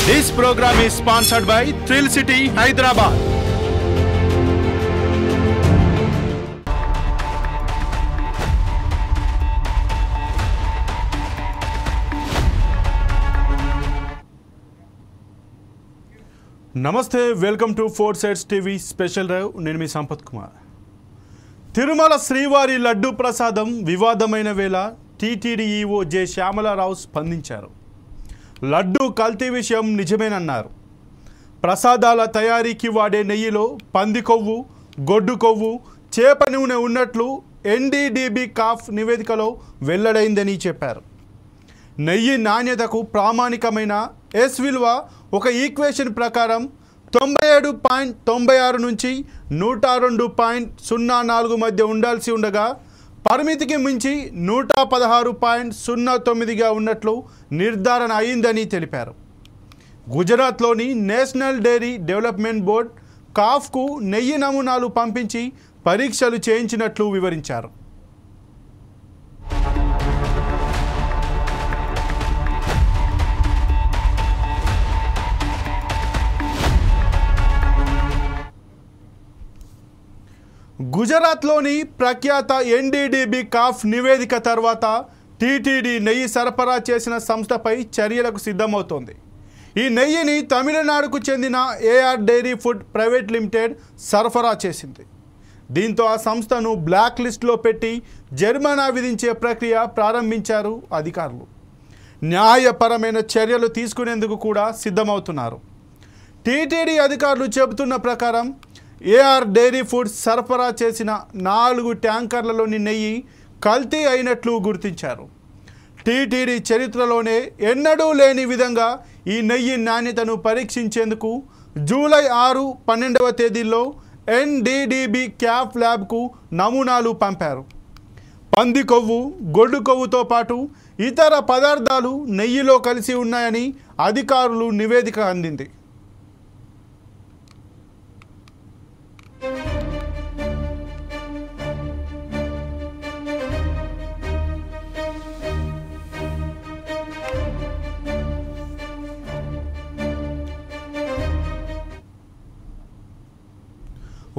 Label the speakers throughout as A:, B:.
A: This program is sponsored by Thrill City, Hyderabad. Namaste, welcome to Four Sides TV Special Drive. నేను మీ సంపత్ కుమార్. తిరుమల శ్రీవారి లడ్డు ప్రసాదం వివాదమైన వేళ TTD EO J Shyamala Rao స్పందించారు. లడ్డు కల్తీ విషయం నిజమేనన్నారు. ప్రసాదాల తయారీకి వాడే నెయ్యిలో పంది కొవ్వు, గొడ్డు కొవ్వు, చేప నూనె ఉన్నట్లు ఎన్డీడీబీ కాఫ్ నివేదికలో వెల్లడైందని చెప్పారు. నెయ్యి నాణ్యతకు ప్రామాణికమైన ఎస్ విలువ ఒక ఈక్వేషన్ ప్రకారం 97.96 నుంచి 102.04 మధ్య ఉండాల్సి ఉండగా పరిమితికి మించి 116.09గా ఉన్నట్లు నిర్ధారణ అయిందని తెలిపారు. గుజరాత్లోని నేషనల్ డైరీ డెవలప్మెంట్ బోర్డ్ కాఫ్కు నెయ్యి నమూనాలు పంపించి పరీక్షలు చేయించినట్లు వివరించారు. గుజరాత్లోని ప్రఖ్యాత ఎన్డీడీబీ కాఫ్ నివేదిక తర్వాత టీటీడీ నెయ్యి సరఫరా చేసిన సంస్థపై చర్యలకు సిద్ధమవుతోంది. ఈ నెయ్యిని తమిళనాడుకు చెందిన AR dairy food private limited సరఫరా చేసింది. దీంతో ఆ సంస్థను బ్లాక్ లిస్టులో పెట్టి జరిమానా విధించే ప్రక్రియ ప్రారంభించారు అధికారులు. న్యాయపరమైన చర్యలు తీసుకునేందుకు కూడా సిద్ధమవుతున్నారు. టీటీడీ అధికారులు చెబుతున్న ప్రకారం ఏఆర్ డైరీ ఫుడ్స్ సరఫరా చేసిన 4 ట్యాంకర్లలోని నెయ్యి కల్తీ అయినట్లు గుర్తించారు. టీటీడీ చరిత్రలోనే ఎన్నడూ లేని విధంగా ఈ నెయ్యి నాణ్యతను పరీక్షించేందుకు జూలై 6, 12వ తేదీల్లో ఎన్డీడీబీ క్యాఫ్ ల్యాబ్కు నమూనాలు పంపారు. పంది కొవ్వు, గొడ్డు కొవ్వుతో పాటు ఇతర పదార్థాలు నెయ్యిలో కలిసి ఉన్నాయని అధికారులు నివేదిక అందింది.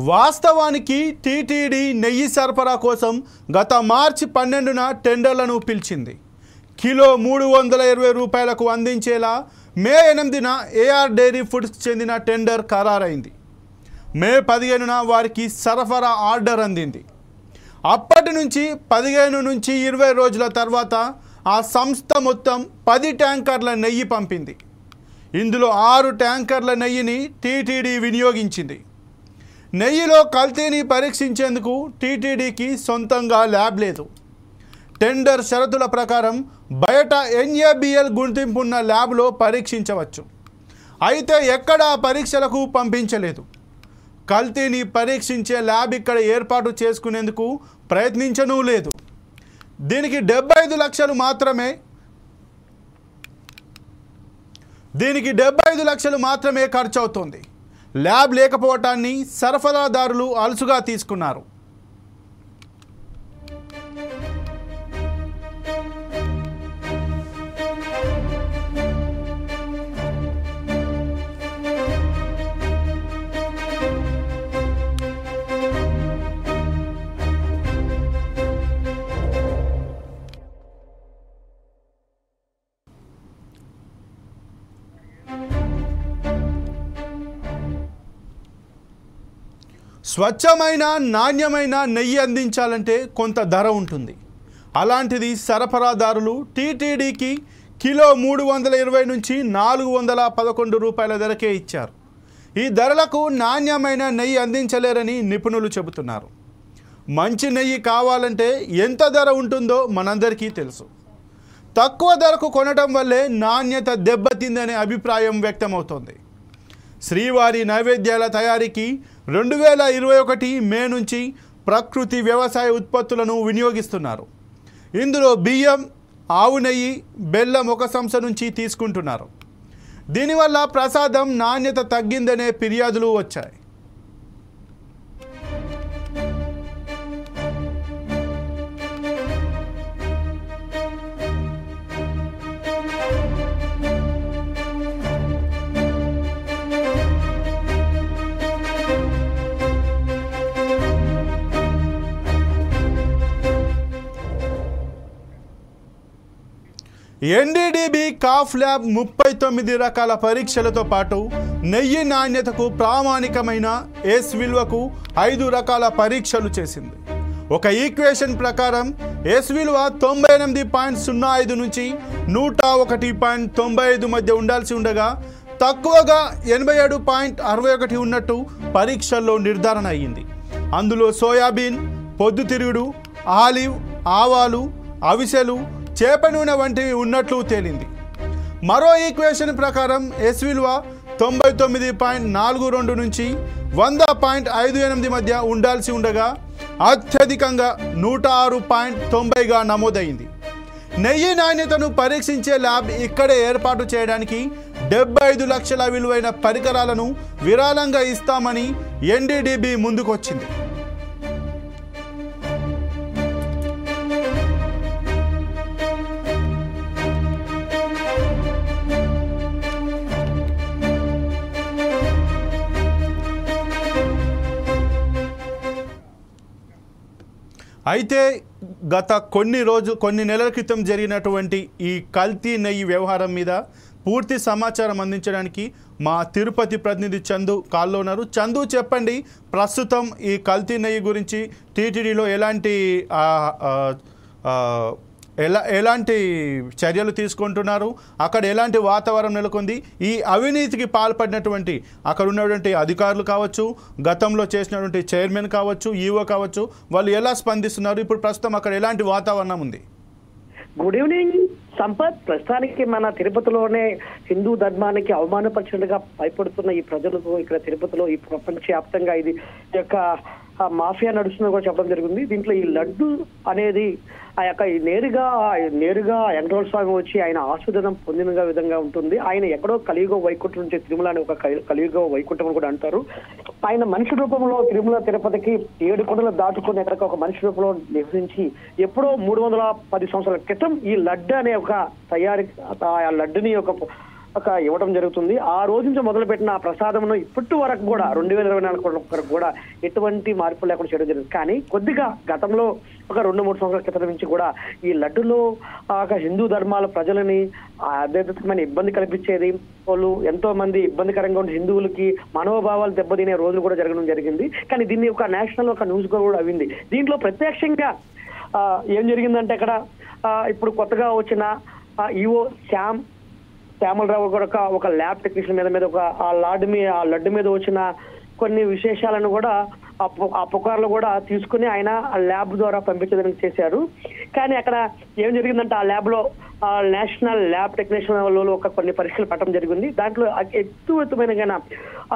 A: వాస్తవానికి టీటీడీ నెయ్యి సరఫరా కోసం గత మార్చి 12న టెండర్లను పిలిచింది. కిలో 320 రూపాయలకు అందించేలా మే 8న ఏఆర్ డైరీ ఫుడ్స్కి చెందిన టెండర్ ఖరారైంది. మే 15న వారికి సరఫరా ఆర్డర్ అందింది. అప్పటి నుంచి 15 నుంచి 20 రోజుల తర్వాత ఆ సంస్థ మొత్తం 10 ట్యాంకర్ల నెయ్యి పంపింది. ఇందులో 6 ట్యాంకర్ల నెయ్యిని టీటీడీ వినియోగించింది. నెయ్యిలో కల్తీని పరీక్షించేందుకు టీటీడీకి సొంతంగా ల్యాబ్ లేదు. టెండర్ షరతుల ప్రకారం బయట ఎన్ఏబిఎల్ గుర్తింపు ఉన్న ల్యాబ్లో పరీక్షించవచ్చు. అయితే ఎక్కడా పరీక్షలకు పంపించలేదు. కల్తీని పరీక్షించే ల్యాబ్ ఇక్కడ ఏర్పాటు చేసుకునేందుకు ప్రయత్నించనూ లేదు. దీనికి 75 లక్షలు మాత్రమే ఖర్చు అవుతోంది. ల్యాబ్ లేకపోవటాన్ని సరఫరాదారులు అలుసుగా తీసుకున్నారు. స్వచ్ఛమైన నాణ్యమైన నెయ్యి అందించాలంటే కొంత ధర ఉంటుంది. అలాంటిది సరఫరాదారులు టీటీడీకి కిలో 320 నుంచి 411 రూపాయల ధరకే ఇచ్చారు. ఈ ధరలకు నాణ్యమైన నెయ్యి అందించలేరని నిపుణులు చెబుతున్నారు. మంచి నెయ్యి కావాలంటే ఎంత ధర ఉంటుందో మనందరికీ తెలుసు. తక్కువ ధరకు కొనటం వల్లే నాణ్యత దెబ్బతిందనే అభిప్రాయం వ్యక్తమవుతోంది. శ్రీవారి నైవేద్యాల తయారీకి 2021 మే నుంచి ప్రకృతి వ్యవసాయ ఉత్పత్తులను వినియోగిస్తున్నారు. ఇందులో బియ్యం, ఆవు నెయ్యి, బెల్లం ఒక సంస్థ నుంచి తీసుకుంటున్నారు. దీనివల్ల ప్రసాదం నాణ్యత తగ్గిందనే ఫిర్యాదులు వచ్చాయి. ఎన్డీడీబీ కాఫ్ ల్యాబ్ 39 రకాల పరీక్షలతో పాటు నెయ్యి నాణ్యతకు ప్రామాణికమైన ఎస్ విలువకు 5 రకాల పరీక్షలు చేసింది. ఒక ఈక్వేషన్ ప్రకారం ఎస్ విలువ 98.05 నుంచి 101.95 మధ్య ఉండాల్సి ఉండగా తక్కువగా 87.61 ఉన్నట్టు పరీక్షల్లో నిర్ధారణ అయ్యింది. అందులో సోయాబీన్, పొద్దుతిరుగుడు, ఆలివ్, ఆవాలు, అవిసెలు, చేప నూనె వంటివి ఉన్నట్లు తేలింది. మరో ఈక్వేషన్ ప్రకారం ఎస్ విలువ 99.42 నుంచి 100.58 మధ్య ఉండాల్సి ఉండగా అత్యధికంగా 106.90గా నమోదైంది. నెయ్యి నాణ్యతను పరీక్షించే ల్యాబ్ ఇక్కడే ఏర్పాటు చేయడానికి 75 లక్షల విలువైన పరికరాలను విరాళంగా ఇస్తామని ఎన్డీడీబీ ముందుకొచ్చింది. అయితే గత కొన్ని నెలల క్రితం జరిగినటువంటి ఈ కల్తీ నెయ్యి వ్యవహారం మీద పూర్తి సమాచారం అందించడానికి మా తిరుపతి ప్రతినిధి చందు కాల్లో ఉన్నారు. చందు, చెప్పండి, ప్రస్తుతం ఈ కల్తీ నెయ్యి గురించి టీటీడీలో ఎలాంటి చర్యలు తీసుకుంటున్నారు, అక్కడ ఎలాంటి వాతావరణం నెలకొంది, ఈ అవినీతికి పాల్పడినటువంటి అక్కడ ఉన్నటువంటి అధికారులు కావచ్చు, గతంలో చేసినటువంటి చైర్మన్ కావచ్చు, ఈఓ కావచ్చు, వాళ్ళు ఎలా స్పందిస్తున్నారు, ఇప్పుడు ప్రస్తుతం అక్కడ ఎలాంటి వాతావరణం ఉంది?
B: Good evening Sampath. ప్రస్తుతానికి మన తిరుపతిలోనే హిందూ ధర్మానికి అవమానపరిచినట్టుగా భయపడుతున్న ఈ ప్రజలకు ఇక్కడ తిరుపతిలో ఈ ప్రపంచవ్యాప్తంగా ఇది యొక్క మాఫియా నడుస్తుందని కూడా చెప్పడం జరిగింది. దీంట్లో ఈ లడ్డు అనేది ఆ యొక్క నేరుగా వెంకటేశ్వర స్వామి వచ్చి ఆయన ఆస్వాదనం పొందిన విధంగా ఉంటుంది. ఆయన ఎక్కడో కలియుగ వైకుంఠం నుంచి తిరుమల అని ఒక కలియుగ వైకుంఠం కూడా అంటారు. ఆయన మనిషి రూపంలో తిరుమల తిరుపతికి 7 కొండలు దాటుకుని ఎక్కడికి ఒక మనిషి రూపంలో నివసించి ఎప్పుడో 310 సంవత్సరాల క్రితం ఈ లడ్డు అనే ఒక తయారీ ఆ లడ్డుని ఒక ఇవ్వడం జరుగుతుంది. ఆ రోజు నుంచి మొదలుపెట్టిన ఆ ప్రసాదంను ఇప్పటి వరకు కూడా 2024 వరకు కూడా ఎటువంటి మార్పు లేకుండా చేయడం జరిగింది. కానీ కొద్దిగా గతంలో ఒక 2-3 సంవత్సరాల క్రితం నుంచి కూడా ఈ లడ్డులో హిందూ ధర్మాల ప్రజలని ఆధ్యాత్మికమైన ఇబ్బంది కల్పించేది, వాళ్ళు ఎంతో మంది ఇబ్బందికరంగా ఉన్న హిందువులకి మనోభావాలు దెబ్బతినే రోజులు కూడా జరగడం జరిగింది. కానీ దీన్ని ఒక నేషనల్ ఒక న్యూస్ కూడా అయింది. దీంట్లో ప్రత్యక్షంగా ఏం జరిగిందంటే అక్కడ ఇప్పుడు కొత్తగా వచ్చిన ఈఓ శ్యామలరావు కూడా ఒక ల్యాబ్ టెక్నీషియన్ మీద ఒక ఆ లడ్డు మీద వచ్చిన కొన్ని విశేషాలను కూడా ఆ పుకార్లు కూడా తీసుకుని ఆయన ఆ ల్యాబ్ ద్వారా పంపించడానికి చేశారు. కానీ అక్కడ ఏం జరిగిందంటే ఆ ల్యాబ్ లో నేషనల్ ల్యాబ్ టెక్నీషియన్ వాళ్ళు ఒక కొన్ని పరీక్షలు పెట్టడం జరిగింది. దాంట్లో ఎత్తుమైన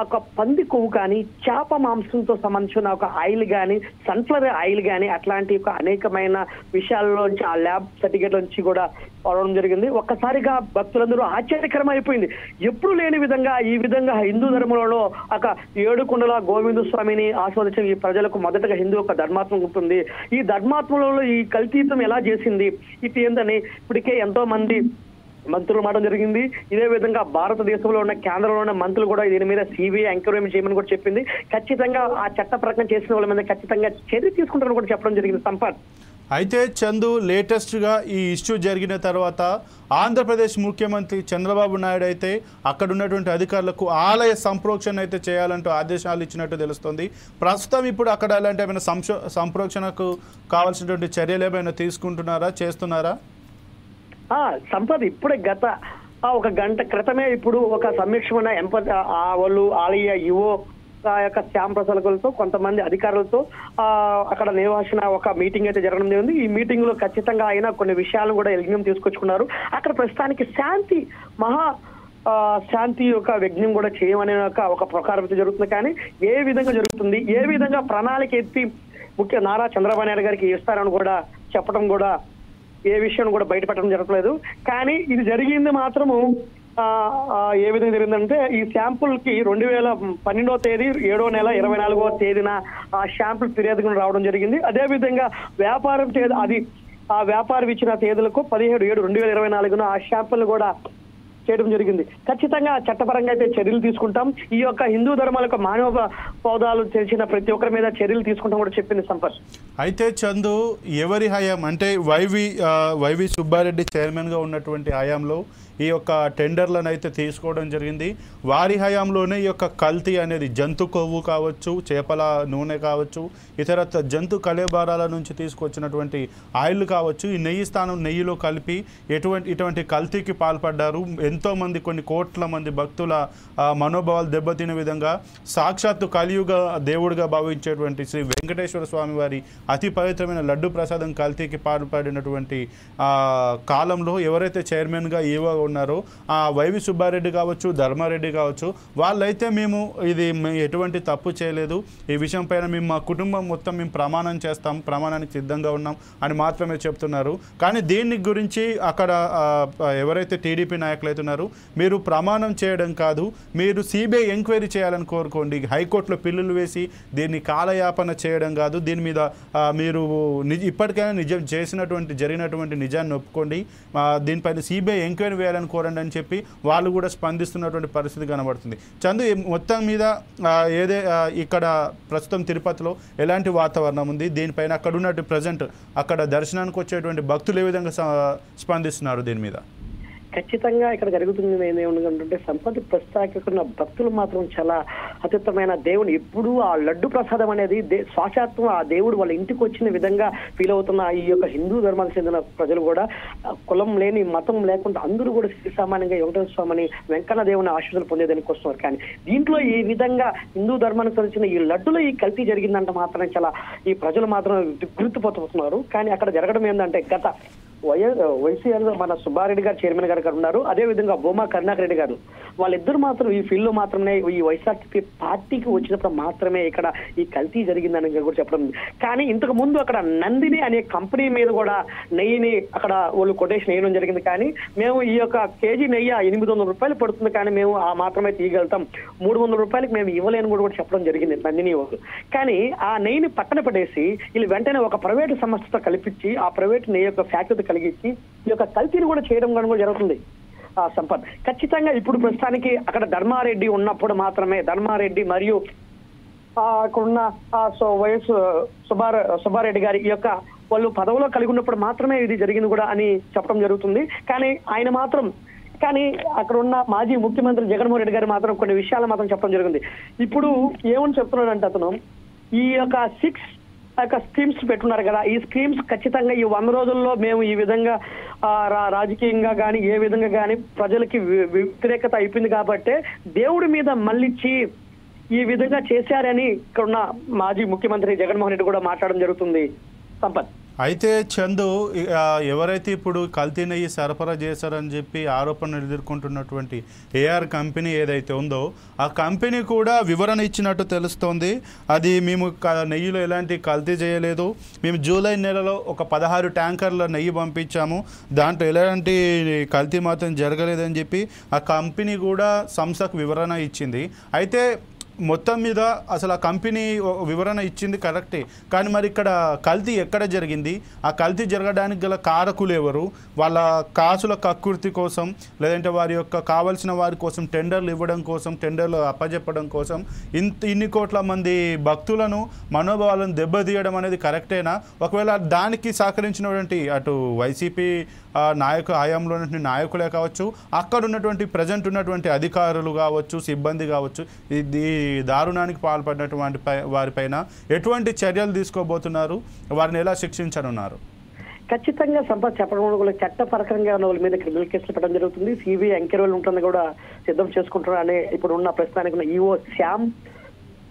B: ఒక పంది కొవ్వు కానీ చేప మాంసంతో సంబంధించిన ఒక ఆయిల్ కానీ సన్ఫ్లవర్ ఆయిల్ కానీ అట్లాంటి ఒక అనేకమైన విషయాల్లోంచి ఆ ల్యాబ్ సర్టిఫికేట్ నుంచి కూడా రావడం జరిగింది. ఒక్కసారిగా భక్తులందరూ ఆశ్చర్యకరం అయిపోయింది. ఎప్పుడు లేని విధంగా ఈ విధంగా హిందూ ధర్మంలో ఒక 7 కొండల గోవింద స్వామిని ఆస్వాదించిన ఈ ప్రజలకు మొదటగా హిందూ ఒక ధర్మాత్మం ఉంటుంది. ఈ ధర్మాత్మలో ఈ కల్తీతం ఎలా చేసింది ఇది ఏందని ఇప్పటికే ఎంతో మంది మంత్రులు మారడం జరిగింది. ఇదే విధంగా భారతదేశంలో ఉన్న కేంద్రంలో ఉన్న మంత్రులు కూడా దీని మీద సిబిఐ ఎంక్వైరీ చేయమని కూడా చెప్పింది. ఖచ్చితంగా ఆ చట్ట ప్రకారం చేసిన వాళ్ళ మీద ఖచ్చితంగా చర్య తీసుకుంటారని కూడా చెప్పడం జరిగింది. సంపత్,
A: అయితే చందు, లేటెస్ట్గా ఈ ఇష్యూ జరిగిన తర్వాత ఆంధ్రప్రదేశ్ ముఖ్యమంత్రి చంద్రబాబు నాయుడు అయితే అక్కడ ఉన్నటువంటి అధికారులకు ఆలయ సంప్రోక్షణ అయితే చేయాలంటూ ఆదేశాలు ఇచ్చినట్టు తెలుస్తుంది. ప్రస్తుతం ఇప్పుడు అక్కడ అలాంటి ఏమైనా సంప్రోక్షణకు కావాల్సినటువంటి చర్యలు ఏమైనా తీసుకుంటున్నారా, చేస్తున్నారా?
B: సంపద ఇప్పుడే గత ఒక గంట క్రితమే ఇప్పుడు ఒక సమీక్షమైన వాళ్ళు ఆలయ యువో యొక్క శ్యామ్ ప్రసాద్లతో కొంతమంది అధికారులతో అక్కడ నిర్వహించిన ఒక మీటింగ్ అయితే జరగడం జరిగింది. ఈ మీటింగ్ లో ఖచ్చితంగా ఆయన కొన్ని విషయాలను కూడా యజ్ఞం తీసుకొచ్చుకున్నారు. అక్కడ ప్రస్తుతానికి శాంతి యొక్క యజ్ఞం కూడా చేయమనే ఒక ప్రకారం అయితే జరుగుతుంది. కానీ ఏ విధంగా జరుగుతుంది, ఏ విధంగా ప్రణాళిక ఎత్తి ముఖ్య నారా చంద్రబాబు నాయుడు గారికి ఇస్తారని కూడా చెప్పడం కూడా ఏ విషయం కూడా బయటపెట్టడం జరగలేదు. కానీ ఇది జరిగింది మాత్రము ఏ విధంగా జరిగిందంటే ఈ శాంపుల్ కి 2012వ తేదీ 7వ నెల 24వ తేదీన ఆ శాంపుల్ ఫిర్యాదుగా రావడం జరిగింది. అదే విధంగా వ్యాపారం ఆ వ్యాపారం ఇచ్చిన తేదీలకు 17/7/2024 ఆ శాంపుల్ కూడా చేయడం జరిగింది. ఖచ్చితంగా చట్టపరంగా అయితే చర్యలు తీసుకుంటాం. ఈ యొక్క హిందూ ధర్మాల యొక్క మానవ పౌదాలు చేసిన ప్రతి ఒక్కరి మీద చర్యలు తీసుకుంటాం కూడా చెప్పింది సంపత్.
A: అయితే చందు, ఎవరి హయాం అంటే వైవి సుబ్బారెడ్డి చైర్మన్గా ఉన్నటువంటి హయాంలో ఈ యొక్క టెండర్లను అయితే తీసుకోవడం జరిగింది. వారి హయాంలోనే ఈ యొక్క కల్తీ అనేది జంతు కొవ్వు కావచ్చు, చేపల నూనె కావచ్చు, ఇతర జంతు కళేబారాల నుంచి తీసుకొచ్చినటువంటి ఆయిల్ కావచ్చు, ఈ నెయ్యి స్థానం నెయ్యిలో కలిపి ఇటువంటి కల్తీకి పాల్పడ్డారు. ఎంతోమంది కొన్ని కోట్ల మంది భక్తుల మనోభావాలు దెబ్బతిన విధంగా సాక్షాత్తు కలియుగ దేవుడిగా భావించేటువంటి శ్రీ వెంకటేశ్వర స్వామి వారి అతి పవిత్రమైన లడ్డు ప్రసాదం కల్తీకి పాల్పడినటువంటి కాలంలో ఎవరైతే చైర్మన్గా ఈవోగా ఉన్నారో ఆ వైవి సుబ్బారెడ్డి కావచ్చు, ధర్మారెడ్డి కావచ్చు, వాళ్ళైతే మేము ఎటువంటి తప్పు చేయలేదు, ఈ విషయం పైన మేము మా కుటుంబం మొత్తం మేము ప్రమాణం చేస్తాం, ప్రమాణానికి సిద్ధంగా ఉన్నాం అని మాత్రమే చెప్తున్నారు. కానీ దీని గురించి అక్కడ ఎవరైతే టీడీపీ నాయకులు అవుతున్నారో, మీరు ప్రమాణం చేయడం కాదు, మీరు సిబిఐ ఎంక్వైరీ చేయాలని కోరుకోండి, హైకోర్టులో పిల్లులు వేసి దీన్ని కాలయాపన చేయడం కాదు, దీని మీద మీరు ఇప్పటికైనా జరిగినటువంటి నిజాన్ని ఒప్పుకోండి, దీనిపైన సిబిఐ ఎంక్వైరీ వేయాలని కోరండి అని చెప్పి వాళ్ళు కూడా స్పందిస్తున్నటువంటి పరిస్థితి కనబడుతుంది. చందు, మొత్తం మీద ఇక్కడ ప్రస్తుతం తిరుపతిలో ఎలాంటి వాతావరణం ఉంది, దీనిపైన అక్కడ ఉన్నట్టు ప్రజెంట్ అక్కడ దర్శనానికి వచ్చేటువంటి భక్తులు ఏ విధంగా స్పందిస్తున్నారు దీని మీద?
B: ఖచ్చితంగా ఇక్కడ జరుగుతుంది ఏమనుకుంటుంటే సంపద ప్రస్తావిస్తున్న భక్తులు మాత్రం చాలా అత్యుత్తమైన దేవుని ఎప్పుడు ఆ లడ్డు ప్రసాదం అనేది సాక్షాత్తు ఆ దేవుడు వాళ్ళ ఇంటికి వచ్చిన విధంగా ఫీల్ అవుతున్న ఈ యొక్క హిందూ ధర్మానికి చెందిన ప్రజలు కూడా కులం లేని మతం లేకుండా అందరూ కూడా సామాన్యంగా వెంకటేశ్వర స్వామిని వెంకన్న దేవుని ఆశీస్సులు పొందేదానికి వస్తున్నారు. కానీ దీంట్లో ఈ విధంగా హిందూ ధర్మానికి సంబంధించిన ఈ లడ్డులో ఈ కల్తీ జరిగిందంటే మాత్రం చాలా ఈ ప్రజలు మాత్రం గుర్తుపోతున్నారు. కానీ అక్కడ జరగడం ఏంటంటే గత వైసీఆర్ మన సుబ్బారెడ్డి గారు చైర్మన్ గారు ఉన్నారు, అదే విధంగా భూమా కరుణాకర్ రెడ్డి గారు, వాళ్ళిద్దరు మాత్రం ఈ ఫీల్డ్ లో మాత్రమే ఈ వైఎస్ఆర్సీపీ పార్టీకి వచ్చినప్పుడు మాత్రమే ఇక్కడ ఈ కల్తీ జరిగిందని కూడా చెప్పడం. కానీ ఇంతకు ముందు అక్కడ నందిని అనే కంపెనీ మీద కూడా నెయ్యిని అక్కడ వాళ్ళు కొటేషన్ వేయడం జరిగింది. కానీ మేము ఈ యొక్క కేజీ నెయ్యి 800 రూపాయలు పడుతుంది, కానీ మేము ఆ మాత్రమే తీయగలుగుతాం, 300 రూపాయలకి మేము ఇవ్వలేని కూడా చెప్పడం జరిగింది నందిని వాళ్ళు. కానీ ఆ నెయ్యిని పక్కన పడేసి వీళ్ళు వెంటనే ఒక ప్రైవేటు సంస్థతో కల్పించి ఆ ప్రైవేట్ నెయ్యి యొక్క ఫ్యాక్టరీ కలిగించి ఈ యొక్క కల్తీని కూడా చేయడం కూడా జరుగుతుంది. సంపత్ ఖచ్చితంగా ఇప్పుడు ప్రస్తుతానికి అక్కడ ధర్మారెడ్డి ఉన్నప్పుడు మాత్రమే ధర్మారెడ్డి మరియు అక్కడున్న వైఎస్ సుబ్బారెడ్డి గారి ఈ యొక్క వాళ్ళు పదవిలో కలిగి ఉన్నప్పుడు మాత్రమే ఇది జరిగింది కూడా అని చెప్పడం జరుగుతుంది. కానీ ఆయన మాత్రం అక్కడ ఉన్న మాజీ ముఖ్యమంత్రి జగన్మోహన్ రెడ్డి గారు మాత్రం కొన్ని విషయాలు మాత్రం చెప్పడం జరిగింది. ఇప్పుడు ఏమని చెప్తున్నాడంటే అతను ఈ యొక్క 6 స్కీమ్స్ పెట్టున్నారు కదా, ఈ స్కీమ్స్ ఖచ్చితంగా ఈ 100 రోజుల్లో మేము ఈ విధంగా రాజకీయంగా కానీ ఏ విధంగా కానీ ప్రజలకి వ్యతిరేకత అయిపోయింది కాబట్టి దేవుడి మీద మళ్ళిచ్చి ఈ విధంగా చేశారని ఇక్కడున్న మాజీ ముఖ్యమంత్రి జగన్మోహన్ రెడ్డి కూడా మాట్లాడడం జరుగుతుంది. సంపత్,
A: అయితే చందు, ఎవరైతే ఇప్పుడు కల్తీ నెయ్యి సరఫరా చేశారని చెప్పి ఆరోపణలు ఎదుర్కొంటున్నటువంటి ఏఆర్ కంపెనీ ఏదైతే ఉందో ఆ కంపెనీ కూడా వివరణ ఇచ్చినట్టు తెలుస్తోంది. అది మేము నెయ్యిలో ఎలాంటి కల్తీ చేయలేదు, మేము జూలై నెలలో ఒక 16 ట్యాంకర్ల నెయ్యి పంపించాము, దాంట్లో ఎలాంటి కల్తీ మాత్రం జరగలేదని చెప్పి ఆ కంపెనీ కూడా సంస్థకు వివరణ ఇచ్చింది. అయితే మొత్తం మీద అసలు ఆ కంపెనీ వివరణ ఇచ్చింది కరెక్టే, కానీ మరి ఇక్కడ కల్తీ ఎక్కడ జరిగింది, ఆ కల్తీ జరగడానికి గల కారకులు ఎవరు, వాళ్ళ కాసుల కక్కుర్తి కోసం లేదంటే వారి యొక్క కావాల్సిన వారి కోసం టెండర్లు ఇవ్వడం కోసం, టెండర్లు అప్పజెప్పడం కోసం ఇన్ని కోట్ల మంది భక్తులను మనోభావాలను దెబ్బతీయడం అనేది కరెక్టేనా? ఒకవేళ దానికి సహకరించినటువంటి అటు వైసీపీ హయాంలో ఉన్నటువంటి నాయకులే కావచ్చు, అక్కడ ఉన్నటువంటి ప్రజెంట్ ఉన్నటువంటి అధికారులు కావచ్చు, సిబ్బంది కావచ్చు, ఇది దారుణానికి పాల్పడినటువంటి వారిపైన ఎటువంటి చర్యలు తీసుకోబోతున్నారు, వారిని ఎలా శిక్షించనున్నారు?
B: ఖచ్చితంగా సంపత్ చెప్పడం చట్టపరకంగా వాళ్ళ మీద క్రిమినల్ కేసులు పెట్టడం జరుగుతుంది. సిబిఐ ఎంక్వైరీ ఉంటుంది కూడా సిద్ధం చేసుకుంటున్నారని ఇప్పుడు ఉన్న ప్రస్తుతానికి ఉన్న ఈఓ శ్యామ్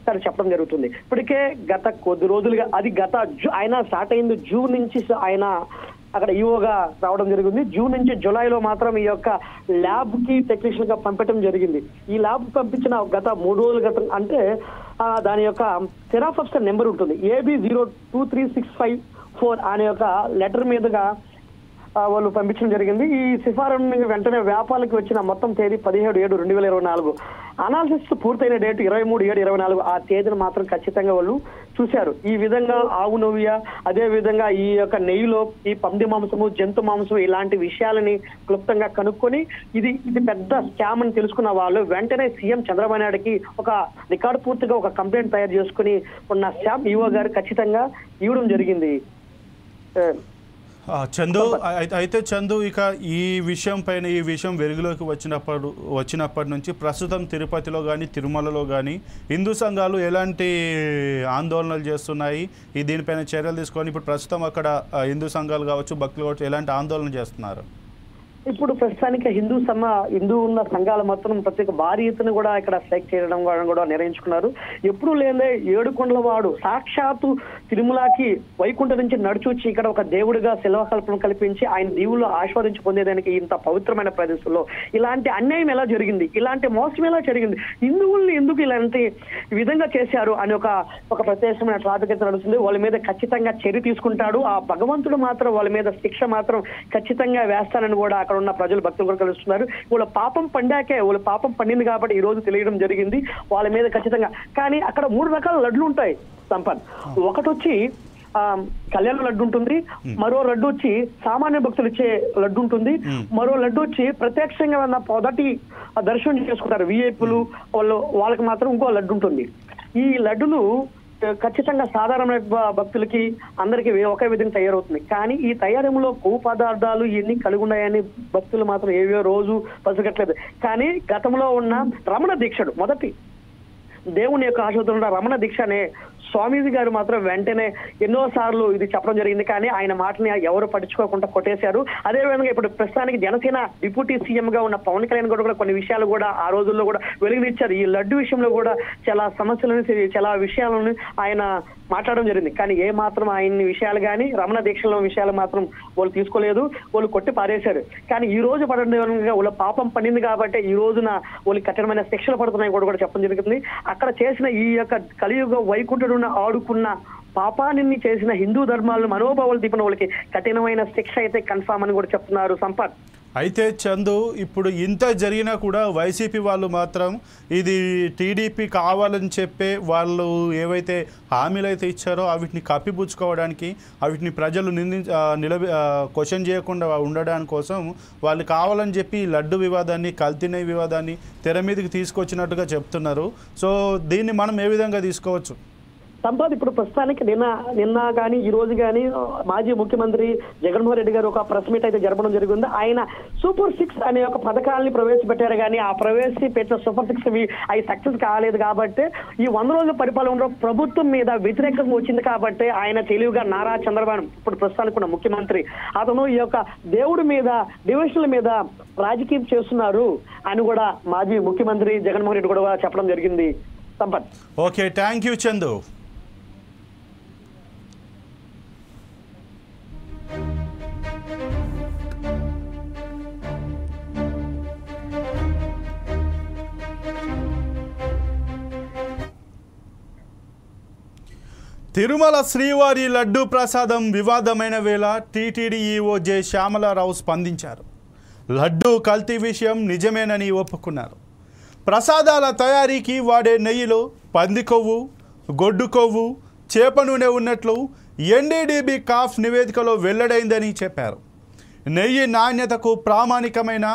B: సార్ చెప్పడం జరుగుతుంది. ఇప్పటికే గత కొద్ది రోజులుగా అది ఆయన స్టార్ట్ అయింది జూన్ నుంచి ఆయన అక్కడ ఈఓగా రావడం జరిగింది. జూన్ నుంచి జూలైలో మాత్రం ఈ యొక్క ల్యాబ్ కి టెక్నీషియన్ గా పంపడం జరిగింది. ఈ ల్యాబ్ పంపించిన గత 3 రోజుల క్రితం అంటే దాని యొక్క సెరాఫ్ ఆఫీసర్ నెంబర్ ఉంటుంది AB 023654 అనే యొక్క లెటర్ మీదుగా వాళ్ళు పంపించడం జరిగింది. ఈ సిఫారసుని వెంటనే వ్యాపారాలకు వచ్చిన మొత్తం తేదీ 17/7/2024, అనాలిసిస్ పూర్తయిన డేట్ 23/7/24. ఆ తేదీని మాత్రం ఖచ్చితంగా వాళ్ళు చూశారు. ఈ విధంగా ఆవు నవ్య, అదే విధంగా ఈ యొక్క నెయ్యిలో ఈ పంది మాంసము, జంతు మాంసం ఇలాంటి విషయాలని క్లుప్తంగా కనుక్కొని ఇది పెద్ద స్కామ్ అని తెలుసుకున్న వాళ్ళు వెంటనే సీఎం చంద్రబాబు నాయుడుకి ఒక రికార్డు పూర్తిగా ఒక కంప్లైంట్ తయారు చేసుకుని ఉన్న శామ్ ఈవో గారు ఖచ్చితంగా ఇవ్వడం జరిగింది.
A: చందు, అయితే చందు, ఇక ఈ విషయం వెలుగులోకి వచ్చినప్పటి నుంచి ప్రస్తుతం తిరుపతిలో కానీ తిరుమలలో కానీ హిందూ సంఘాలు ఎలాంటి ఆందోళనలు చేస్తున్నాయి? దీనిపైన చర్యలు తీసుకొని ఇప్పుడు ప్రస్తుతం అక్కడ హిందూ సంఘాలు కావచ్చు, భక్తులు కావచ్చు, ఎలాంటి ఆందోళన చేస్తున్నారు?
B: ఇప్పుడు ప్రస్తుతానికి హిందూ ఉన్న సంఘాలు మొత్తం ప్రత్యేక భారీ ఎత్తున కూడా ఇక్కడ స్ట్రైక్ చేయడం కూడా నిర్ణయించుకున్నారు. ఎప్పుడు లేదే ఏడుకొండల వాడు సాక్షాత్తు తిరుమలకి వైకుంఠ నుంచి నడుచొచ్చి ఇక్కడ ఒక దేవుడిగా శిలవకల్పన కల్పించి ఆయన దీవుల్లో ఆస్వాదించి పొందేదానికి ఇంత పవిత్రమైన ప్రదేశంలో ఇలాంటి అన్యాయం ఎలా జరిగింది, ఇలాంటి మోసం ఎలా జరిగింది, హిందువుల్ని ఎందుకు ఇలాంటి విధంగా చేశారు అని ఒక ప్రత్యేకమైన టాపిక్ అయితే నడుస్తుంది. వాళ్ళ మీద ఖచ్చితంగా చర్య తీసుకుంటాడు. ఆ భగవంతుడు మాత్రం వాళ్ళ మీద శిక్ష మాత్రం ఖచ్చితంగా వేస్తానని కూడా అక్కడ ఉన్న ప్రజలు భక్తులు కూడా కలుస్తున్నారు. వాళ్ళ పాపం పండింది కాబట్టి ఈ రోజు తెలియడం జరిగింది వాళ్ళ మీద ఖచ్చితంగా. కానీ అక్కడ 3 రకాల లడ్లు ఉంటాయి సంపత్. ఒకటి వచ్చి కళ్యాణ లడ్డు ఉంటుంది, మరో లడ్డు వచ్చి సామాన్య భక్తులు ఇచ్చే లడ్డు ఉంటుంది, మరో లడ్డు వచ్చి ప్రత్యక్షంగా ఉన్న మొదటి దర్శనం చేసుకుంటారు విఐపులు వాళ్ళకి మాత్రం ఇంకో లడ్డు ఉంటుంది. ఈ లడ్డులు ఖచ్చితంగా సాధారణ భక్తులకి అందరికి ఒకే విధంగా తయారవుతుంది. కానీ ఈ తయారీలో కొవ్వు పదార్థాలు ఇవన్నీ కలిగి ఉన్నాయని భక్తులు మాత్రం ఏవో రోజు పసిగట్లేదు. కానీ గతంలో ఉన్న రమణ దీక్షడు మొదటి దేవుని యొక్క ఆశీర్వాదం ఉన్న రమణ దీక్ష అనే స్వామీజీ గారు మాత్రం వెంటనే ఎన్నోసార్లు ఇది చెప్పడం జరిగింది. కానీ ఆయన మాటని ఎవరు పట్టించుకోకుండా కొట్టేశారు. అదేవిధంగా ఇప్పుడు ప్రస్తుతానికి జనసేన డిప్యూటీ సీఎం గా ఉన్న పవన్ కళ్యాణ్ కూడా కొన్ని విషయాలు కూడా ఆ రోజుల్లో కూడా వెలుగునిచ్చారు. ఈ లడ్డు విషయంలో కూడా చాలా సమస్యలను చాలా విషయాలను ఆయన మాట్లాడడం జరిగింది. కానీ ఏ మాత్రం ఆయన విషయాలు కానీ రమణ దీక్షల విషయాలు మాత్రం వాళ్ళు తీసుకోలేదు, వాళ్ళు కొట్టి పారేశారు. కానీ ఈ రోజు పడడం వాళ్ళ పాపం పండింది కాబట్టి ఈ రోజున వాళ్ళు కఠినమైన శిక్షలు పడుతున్నాయి కూడా చెప్పడం జరుగుతుంది. అక్కడ చేసిన ఈ యొక్క కలియుగ వైకుంఠుడు ఆడుకున్న పాపాన్ని చేసిన హిందూ ధర్మాలను మనోభావాలు దీపిన వాళ్ళకి కఠినమైన శిక్ష అయితే కన్ఫామ్ అని కూడా చెప్తున్నారు సంపత్.
A: అయితే చందు, ఇప్పుడు ఇంత జరిగినా కూడా వైసీపీ వాళ్ళు మాత్రం ఇది టీడీపీ కావాలని చెప్పే వాళ్ళు ఏవైతే హామీలు అయితే ఇచ్చారో వీటిని కప్పిపుచ్చుకోవడానికి, వీటిని ప్రజలు క్వశ్చన్ చేయకుండా ఉండడానికి కోసం వాళ్ళు కావాలని చెప్పి లడ్డు వివాదాన్ని, కల్తీ వివాదాన్ని తెర మీదకి తీసుకొచ్చినట్టుగా చెప్తున్నారు. సో దీన్ని మనం ఏ విధంగా తీసుకోవచ్చు?
B: సంపత్, ఇప్పుడు ప్రస్తుతానికి నిన్న కానీ ఈ రోజు కానీ మాజీ ముఖ్యమంత్రి జగన్మోహన్ రెడ్డి గారు ఒక ప్రెస్ మీట్ అయితే జరపడం జరిగింది. ఆయన సూపర్ 6 అనే ఒక పథకాలని ప్రవేశపెట్టారు. కానీ ఆ ప్రవేశపెట్టిన సూపర్ 6 అవి సక్సెస్ కాలేదు కాబట్టి ఈ 100 రోజుల పరిపాలనలో ప్రభుత్వం మీద వ్యతిరేకం వచ్చింది కాబట్టి ఆయన తెలివిగా నారా చంద్రబాబు ఇప్పుడు ప్రస్తుతానికి ఉన్న ముఖ్యమంత్రి అతను ఈ యొక్క దేవుడి మీద డివిజన్ల మీద రాజకీయం చేస్తున్నారు అని కూడా మాజీ ముఖ్యమంత్రి జగన్మోహన్ రెడ్డి కూడా చెప్పడం జరిగింది Sampath.
A: Okay, thank you Chandu. Tirumala శ్రీవారి లడ్డూ ప్రసాదం వివాదమైన వేళ టీటీడీ ఈవో జె శ్యామలారావు స్పందించారు. లడ్డూ కల్తీ విషయం నిజమేనని ఒప్పుకున్నారు. ప్రసాదాల తయారీకి వాడే నెయ్యిలో పంది కొవ్వు, గొడ్డు కొవ్వు, చేప నూనె ఉన్నట్లు ఎన్డీడీబీ కాఫ్ నివేదికలో వెల్లడైందని చెప్పారు. నెయ్యి నాణ్యతకు ప్రామాణికమైన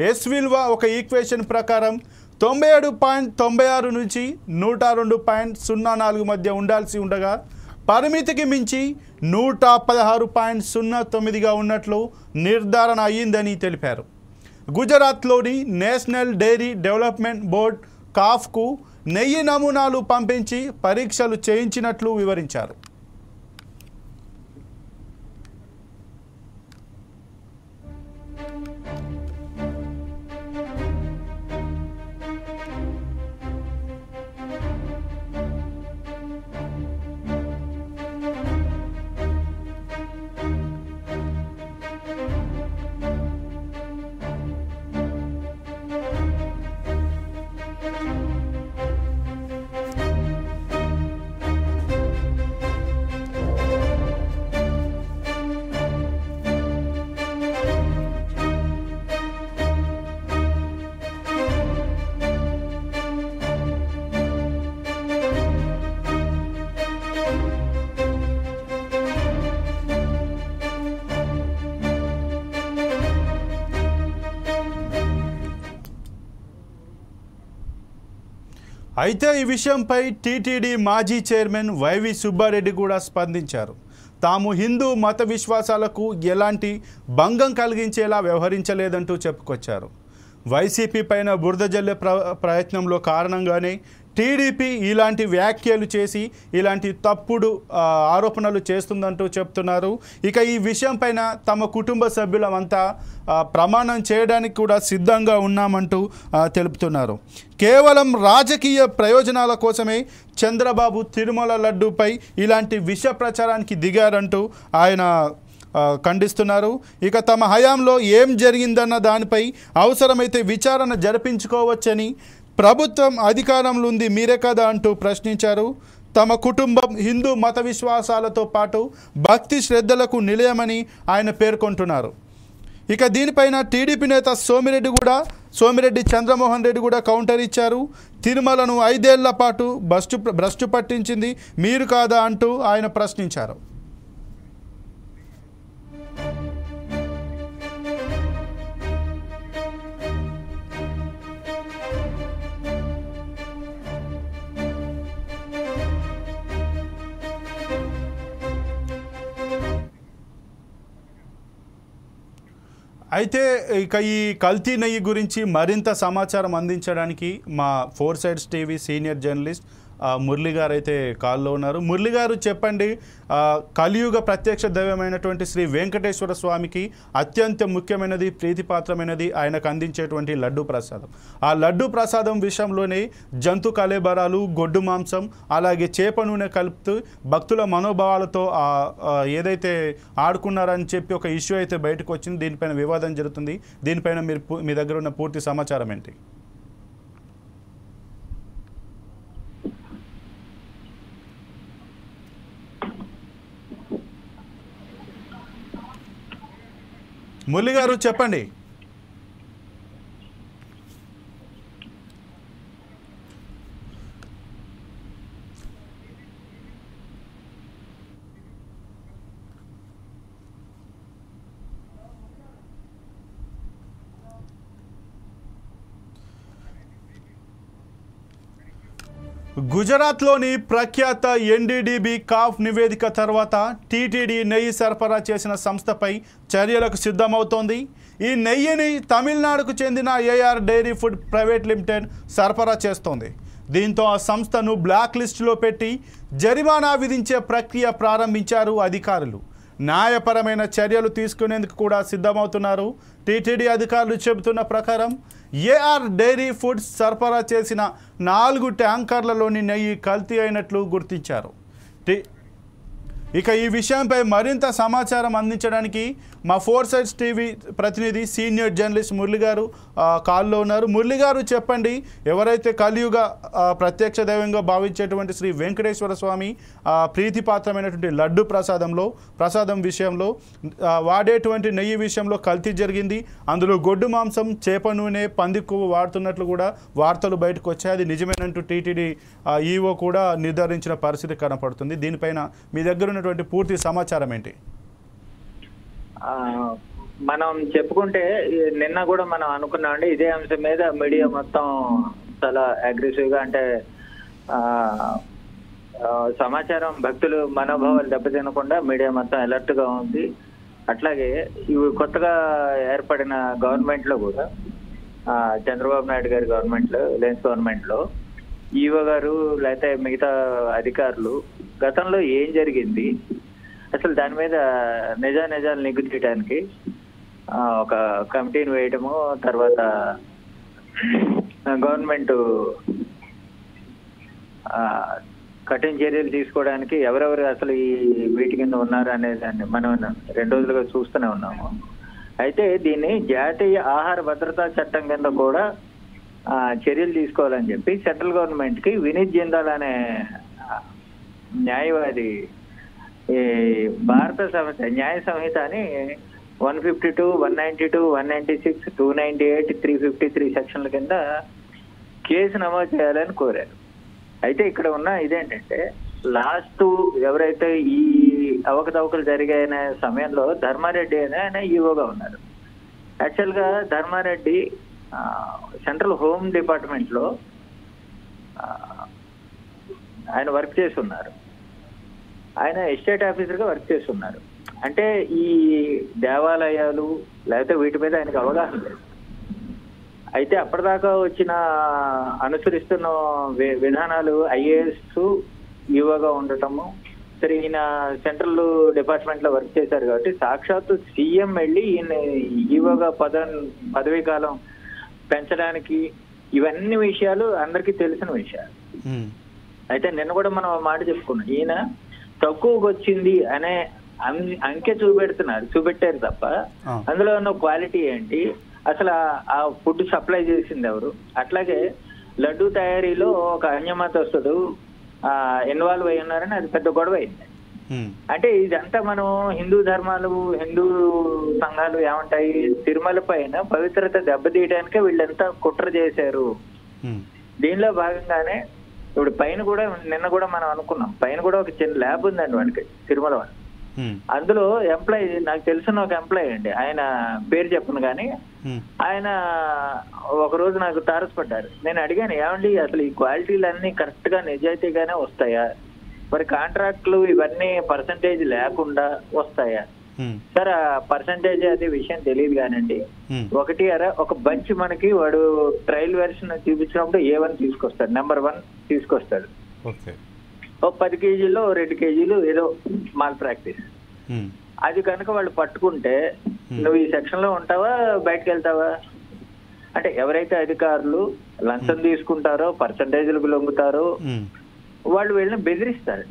A: ఎస్ విలువ ఒక ఈక్వేషన్ ప్రకారం 97.96 నుంచి 102.04 మధ్య ఉండాల్సి ఉండగా పరిమితికి మించి 116.09గా ఉన్నట్లు నిర్ధారణ అయ్యిందని తెలిపారు. గుజరాత్లోని నేషనల్ డైరీ డెవలప్మెంట్ బోర్డ్ కాఫ్కు నెయ్యి నమూనాలు పంపించి పరీక్షలు చేయించినట్లు వివరించారు. అయితే ఈ విషయంపై టీటీడీ మాజీ చైర్మన్ వైవి సుబ్బారెడ్డి కూడా స్పందించారు. తాము హిందూ మత విశ్వాసాలకు ఎలాంటి భంగం కలిగించేలా వ్యవహరించలేదంటూ చెప్పుకొచ్చారు. వైసీపీ పైన బురద జల్లే ప్రయత్నంలో కారణంగానే టీడీపీ ఇలాంటి వ్యాఖ్యలు చేసి ఇలాంటి తప్పుడు ఆరోపణలు చేస్తుందంటూ చెప్తున్నారు. ఇక ఈ విషయం పైన తమ కుటుంబ సభ్యులమంతా ప్రమాణం చేయడానికి కూడా సిద్ధంగా ఉన్నామంటూ తెలుపుతున్నారు. కేవలం రాజకీయ ప్రయోజనాల కోసమే చంద్రబాబు తిరుమల లడ్డూపై ఇలాంటి విష ప్రచారానికి దిగారంటూ ఆయన ఖండిస్తున్నారు. ఇక తమ హయాంలో ఏం జరిగిందన్న దానిపై అవసరమైతే విచారణ జరిపించుకోవచ్చని, ప్రభుత్వం అధికారంలో ఉంది మీరే కదా అంటూ ప్రశ్నించారు. తమ కుటుంబం హిందూ మత విశ్వాసాలతో పాటు భక్తి శ్రద్ధలకు నిలయమని ఆయన పేర్కొంటున్నారు. ఇక దీనిపైన టీడీపీ నేత సోమిరెడ్డి చంద్రమోహన్ రెడ్డి కూడా కౌంటర్ ఇచ్చారు. తిరుమలను 5 ఏళ్ల పాటు భ్రష్టు పట్టించింది మీరు కాదా అంటూ ఆయన ప్రశ్నించారు. అయితే ఇక ఈ కల్తీ నెయ్యి గురించి మరింత సమాచారం అందించడానికి మా 4 sides TV senior journalist Murali గారు అయితే కాల్లో ఉన్నారు. మురళి గారు చెప్పండి, కలియుగ ప్రత్యక్ష దైవమైనటువంటి శ్రీ వెంకటేశ్వర స్వామికి అత్యంత ముఖ్యమైనది, ప్రీతిపాత్రమైనది ఆయనకు అందించేటువంటి లడ్డు ప్రసాదం. ఆ లడ్డు ప్రసాదం విషయంలోనే జంతు కళేబరాలు, గొడ్డు మాంసం, అలాగే చేప నూనె కలుపుతూ భక్తుల మనోభావాలతో ఏదైతే ఆడుకున్నారని చెప్పి ఒక ఇష్యూ అయితే బయటకు వచ్చింది. దీనిపైన వివాదం జరుగుతుంది. దీనిపైన మీ దగ్గర ఉన్న పూర్తి సమాచారం ఏంటి? మురళి గారు చెప్పండి. గుజరాత్లోని ప్రఖ్యాత ఎన్డీడీబీ కాఫ్ నివేదిక తర్వాత టీటీడీ నెయ్యి సరఫరా చేసిన సంస్థపై చర్యలకు సిద్ధమవుతోంది. ఈ నెయ్యిని తమిళనాడుకు చెందిన AR dairy food private limited సరఫరా చేస్తోంది. దీంతో ఆ సంస్థను బ్లాక్ లిస్టులో పెట్టి జరిమానా విధించే ప్రక్రియ ప్రారంభించారు అధికారులు. న్యాయపరమైన చర్యలు తీసుకునేందుకు కూడా సిద్ధమవుతున్నారు. టీటీడీ అధికారులు చెబుతున్న ప్రకారం ఏఆర్ డైరీ ఫుడ్స్ సరఫరా చేసిన 4 ట్యాంకర్లలోని నెయ్యి కల్తీ అయినట్లు గుర్తించారు. ఇక ఈ విషయంపై మరింత సమాచారం అందించడానికి మా 4 సైడ్స్ టీవీ ప్రతినిధి సీనియర్ జర్నలిస్ట్ మురళి గారు కాల్లో ఉన్నారు. మురళి గారు చెప్పండి, ఎవరైతే కలియుగ ప్రత్యక్ష దైవంగా భావించేటువంటి శ్రీ వెంకటేశ్వర స్వామి ప్రీతిపాత్రమైనటువంటి లడ్డు ప్రసాదం విషయంలో వాడేటువంటి నెయ్యి విషయంలో కల్తీ జరిగింది. అందులో గొడ్డు మాంసం, చేప నూనె, పంది కొవ్వు వాడుతున్నట్లు కూడా వార్తలు బయటకు వచ్చాయి. అది నిజమేనంటూ టీటీడీ ఈఓ కూడా నిర్ధారించిన పరిస్థితి కనపడుతుంది. దీనిపైన మీ దగ్గర ఉన్నటువంటి పూర్తి సమాచారం ఏంటి?
C: మనం చెప్పుకుంటే నిన్న కూడా మనం అనుకున్నామండి ఇదే అంశం మీద మీడియా మొత్తం చాలా అగ్రెసివ్ గా, అంటే సమాచారం భక్తులు మనోభావాలు దెబ్బతినకుండా మీడియా మొత్తం అలర్ట్ గా ఉంది. అట్లాగే ఇవి కొత్తగా ఏర్పడిన గవర్నమెంట్ లో కూడా చంద్రబాబు నాయుడు గారి గవర్నమెంట్ లో, లెన్స్ గవర్నమెంట్ లో ఈవో గారు లేకపోతే మిగతా అధికారులు గతంలో ఏం జరిగింది, అసలు దాని మీద నిజాలు నిగ్గు తీయడానికి ఒక కమిటీని వేయడము, తర్వాత గవర్నమెంట్ కఠిన చర్యలు తీసుకోవడానికి ఎవరెవరు అసలు ఈ వీటి కింద ఉన్నారు అనే దాన్ని మనం 2 రోజులుగా చూస్తూనే ఉన్నాము. అయితే దీన్ని జాతీయ ఆహార భద్రతా చట్టం కింద కూడా చర్యలు తీసుకోవాలని చెప్పి సెంట్రల్ గవర్నమెంట్ కి వినీత్ జిందాల్ అనే న్యాయవాది ఈ భారత న్యాయ సంహిత అని 152, 192, 196, 298, 353 సెక్షన్ల కింద కేసు నమోదు చేయాలని కోరారు. అయితే ఇక్కడ ఉన్న ఇదేంటంటే లాస్ట్ ఎవరైతే ఈ అవకతవకలు జరిగాయనే సమయంలో ధర్మారెడ్డి అనే ఆయన ఈవోగా ఉన్నారు. యాక్చువల్ గా ధర్మారెడ్డి సెంట్రల్ హోమ్ డిపార్ట్మెంట్ లో ఆయన వర్క్ చేస్తున్నారు. ఆయన ఎస్టేట్ ఆఫీసర్గా వర్క్ చేస్తున్నారు. అంటే ఈ దేవాలయాలు లేకపోతే వీటి మీద ఆయనకు అవగాహన లేదు. అయితే అప్పటిదాకా వచ్చిన అనుసరిస్తున్న విధానాలు ఐఏఎస్ ఈవోగా ఉండటము. సరే, ఈయన సెంట్రల్ డిపార్ట్మెంట్ లో వర్క్ చేశారు కాబట్టి సాక్షాత్తు సీఎం వెళ్ళి ఈయన ఈవోగా పదవీ కాలం పెంచడానికి ఇవన్నీ విషయాలు అందరికీ తెలిసిన విషయాలు. అయితే నిన్న కూడా మనం మాట చెప్పుకున్నాం, ఈయన తక్కువకి వచ్చింది అనే అంకె చూపెట్టారు తప్ప అందులో ఉన్న క్వాలిటీ ఏంటి, అసలు ఆ ఫుడ్ సప్లై చేసింది ఎవరు, అట్లాగే లడ్డు తయారీలో ఒక అన్యమతస్తుడు ఇన్వాల్వ్ అయి ఉన్నారని అది పెద్ద గొడవ అయింది. అంటే ఇదంతా మనం హిందూ ధర్మాలు, హిందూ సంఘాలు ఏమంటాయి, తిరుమల పైన పవిత్రత దెబ్బతీయడానికే వీళ్ళంతా కుట్ర చేశారు. దీనిలో భాగంగానే ఇప్పుడు పైన కూడా నిన్న కూడా మనం అనుకున్నాం, పైన కూడా ఒక చిన్న ల్యాబ్ ఉందండి వాడికి తిరుమల వాడు. అందులో ఎంప్లాయీ, నాకు తెలిసిన ఒక ఎంప్లాయీ అండి, ఆయన పేరు చెప్పను కానీ ఆయన ఒక రోజు నాకు తారసపడ్డారు. నేను అడిగాను, ఏమండి అసలు ఈ క్వాలిటీలు అన్ని కరెక్ట్ గా నిజాయితీగానే వస్తాయా, మరి కాంట్రాక్ట్లు ఇవన్నీ పర్సంటేజ్ లేకుండా వస్తాయా? సార్ ఆ పర్సంటేజ్ అదే విషయం తెలియదు కానండి, ఒక బంచ్ మనకి వాడు ట్రయల్ వెర్షన్ చూపించినప్పుడు A1 తీసుకొస్తాడు, నెంబర్ 1 తీసుకొస్తాడు. ఓ 10 కేజీల్లో 2 కేజీలు ఏదో మాల్ ప్రాక్టీస్. అది కనుక వాళ్ళు పట్టుకుంటే నువ్వు ఈ సెక్షన్ లో ఉంటావా బయటకు వెళ్తావా? అంటే ఎవరైతే అధికారులు లంచం తీసుకుంటారో, పర్సంటేజ్లకు లొంగుతారో వాళ్ళు వీళ్ళని బెదిరిస్తారు.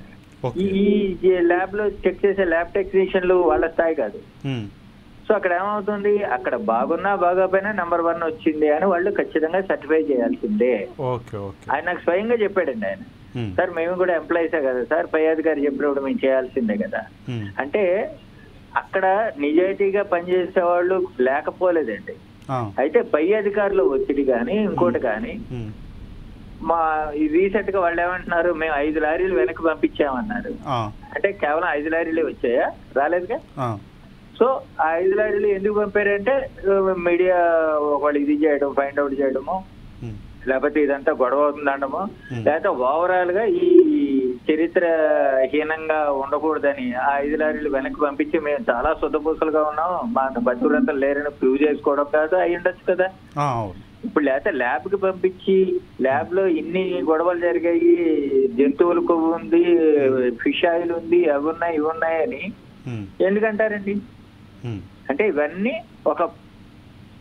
C: ఈ ల్యాబ్ లో చెక్ చేసే ల్యాబ్ టెక్నీషియన్లు వాళ్ళ స్థాయి కాదు. సో అక్కడ ఏమవుతుంది, అక్కడ బాగున్నా బాగోపోయినా నెంబర్ 1 వచ్చింది అని వాళ్ళు ఖచ్చితంగా సర్టిఫై చేయాల్సిందే. ఆయన నాకు స్వయంగా చెప్పాడండి ఆయన, సార్ మేము కూడా ఎంప్లాయీసే కదా సార్, పై అధికారి చెప్పినప్పుడు మేము చేయాల్సిందే కదా. అంటే అక్కడ నిజాయితీగా పనిచేసే వాళ్ళు లేకపోలేదండి. అయితే పై అధికారులు ఒత్తిడి కానీ ఇంకోటి కానీ, మా రీసెంట్ గా వాళ్ళు ఏమంటున్నారు, మేము 5 లారీలు వెనక్కి పంపించామన్నారు. అంటే కేవలం 5 లారీలే వచ్చాయా, రాలేదుగా. సో ఆ 5 లారీలు ఎందుకు పంపారంటే మీడియా వాళ్ళు ఇది చేయడం, ఫైండ్ అవుట్ చేయడము, లేకపోతే ఇదంతా గొడవ అవుతుందనడము, లేకపోతే ఓవరాల్ గా ఈ చరిత్ర హీనంగా ఉండకూడదని ఆ 5 లారీలు వెనక్కి పంపించి మేము చాలా శుద్ధపూసలుగా ఉన్నాం, మా బతుకులంతా లేరని ప్రూవ్ చేసుకోవడం కాదు అయి ఉండొచ్చు కదా. ఇప్పుడు లేకపోతే ల్యాబ్ కి పంపించి ల్యాబ్ లో ఇన్ని గొడవలు జరిగాయి, జంతువుల కొవ్వు ఉంది, ఫిష్ ఆయిల్ ఉంది, అవి ఉన్నాయి ఇవి ఉన్నాయని ఎందుకంటారండి? అంటే ఇవన్నీ ఒక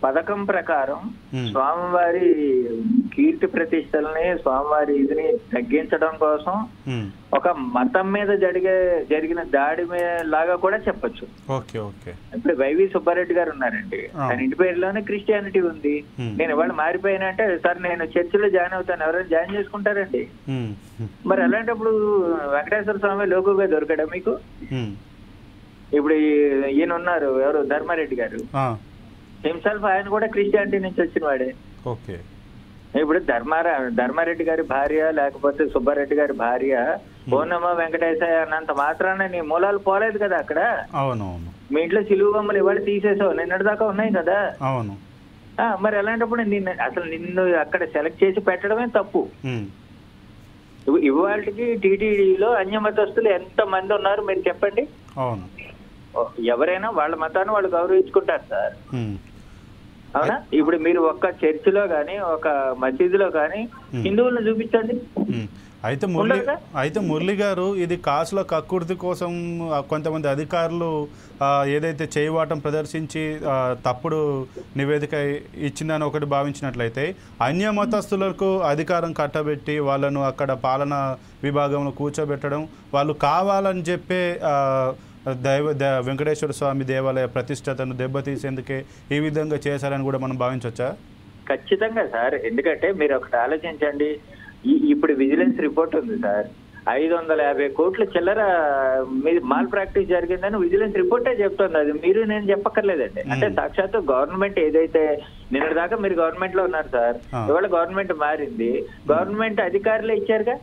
C: పథకం ప్రకారం స్వామివారి కీర్తి ప్రతిష్టలని, స్వామివారి ఇదిని తగ్గించడం కోసం ఒక మతం మీద జరిగిన దాడి లాగా కూడా చెప్పచ్చు. ఇప్పుడు వైవి సుబ్బారెడ్డి గారు ఉన్నారండి, ఆయన ఇంటి పేరులోనే క్రిస్టియానిటీ ఉంది. నేను ఇవాళ మారిపోయినా అంటే, సార్ నేను చర్చిలో జాయిన్ అవుతాను, ఎవరైనా జాయిన్ చేసుకుంటారండి? మరి అలాంటప్పుడు వెంకటేశ్వర స్వామి లోకుగా దొరికాడా మీకు? ఇప్పుడు ఈయన ఉన్నారు ఎవరు, ధర్మారెడ్డి గారు, హిమ్సెల్ఫ్ ఆయన కూడా క్రిస్టియానిటీ నుంచి వచ్చిన వాడే. ఇప్పుడు ధర్మారెడ్డి గారి భార్య లేకపోతే సుబ్బారెడ్డి గారి భార్య ఓనమ్మ వెంకటేశయ్య అన్నంత మాత్రాన నీ మూలాలు పోలేదు కదా అక్కడ. మీ ఇంట్లో సిలువ బొమ్మలు ఇవాళ తీసేసావు, నిన్నటి దాకా ఉన్నాయి కదా. మరి అలాంటప్పుడు నిన్ను అక్కడ సెలెక్ట్ చేసి పెట్టడమే తప్పు. ఇవాళకి టీటీడీలో అన్యమతస్తులు ఎంత మంది ఉన్నారు మీరు చెప్పండి. ఎవరైనా వాళ్ళ మతాన్ని వాళ్ళు గౌరవించుకుంటారు సార్, అవునా? ఇప్పుడు మీరు ఒక్క చర్చిలో గానీ ఒక మసీదులో గానీ హిందువులను చూపించండి.
A: అయితే మురళి గారు, ఇది కాసుల కక్కుర్తి కోసం కొంతమంది అధికారులు ఏదైతే చేయవాటం ప్రదర్శించి తప్పుడు నివేదిక ఇచ్చిందని ఒకటి భావించినట్లయితే, అన్య మతస్థులకు అధికారం కట్టబెట్టి వాళ్ళను అక్కడ పాలనా విభాగంలో కూర్చోబెట్టడం, వాళ్ళు కావాలని చెప్పే వెంకటేశ్వర స్వామి దేవాలయ ప్రతిష్టతను దెబ్బతీసేందుకే ఈ విధంగా చేశారని కూడా మనం భావించవచ్చా?
C: ఖచ్చితంగా సార్, ఎందుకంటే మీరు ఒకటి ఆలోచించండి, ఇప్పుడు విజిలెన్స్ రిపోర్ట్ ఉంది సార్, 550 కోట్ల చిల్లర మీరు మాల్ ప్రాక్టీస్ జరిగిందని విజిలెన్స్ రిపోర్టే చెప్తుంది. అది మీరు నేను చెప్పక్కర్లేదండి. అంటే సాక్షాత్తు గవర్నమెంట్ ఏదైతే నిన్నటి దాకా మీరు గవర్నమెంట్ లో ఉన్నారు సార్, ఇవాళ గవర్నమెంట్ మారింది, గవర్నమెంట్ అధికారులే ఇచ్చారుగా.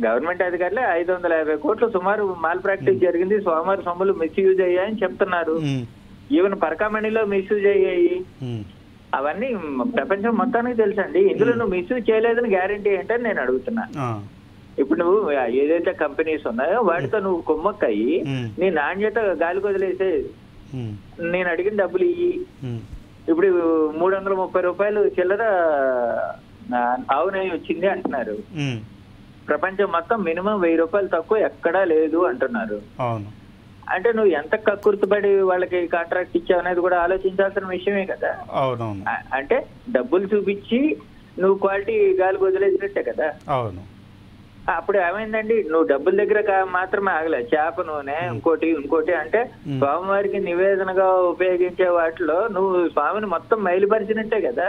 C: గవర్నమెంట్ అధికారులే 550 కోట్లు సుమారు మాల్ ప్రాక్టీస్ జరిగింది, స్వామివారి సొమ్ములు మిస్యూజ్ అయ్యాయని చెప్తున్నారు. ఈవెన్ పరకామణిలో మిస్యూజ్ అయ్యాయి. అవన్నీ ప్రపంచం మొత్తానికి తెలుసండి. ఇందులో నువ్వు మిస్యూజ్ చేయలేదని గ్యారంటీ ఏంటని నేను అడుగుతున్నా. ఇప్పుడు నువ్వు ఏదైతే కంపెనీస్ ఉన్నాయో వాటితో నువ్వు కుమ్మక్కయ్యి నీ నాణ్యత గాలికి వదిలేసే నేను అడిగిన డబ్బులు ఇయ్యి. ఇప్పుడు 330 రూపాయలు చిల్లర ఆవు నెయ్యి వచ్చింది అంటున్నారు. ప్రపంచం మొత్తం మినిమం 1000 రూపాయలు తక్కువ ఎక్కడా లేదు అంటున్నారు. అంటే నువ్వు ఎంత కక్కుర్తిపడి వాళ్ళకి కాంట్రాక్ట్ ఇచ్చావు అనేది కూడా ఆలోచించాల్సిన విషయమే కదా. అంటే డబ్బులు చూపించి నువ్వు క్వాలిటీ గాలికి వదిలేసినట్టే కదా. అప్పుడు ఏమైందండి, నువ్వు డబ్బుల దగ్గర మాత్రమే ఆగలే. చేప నూనె ఇంకోటి అంటే స్వామివారికి నివేదనగా ఉపయోగించే వాటిలో నువ్వు స్వామిని మొత్తం మైలుపరిచినట్టే కదా.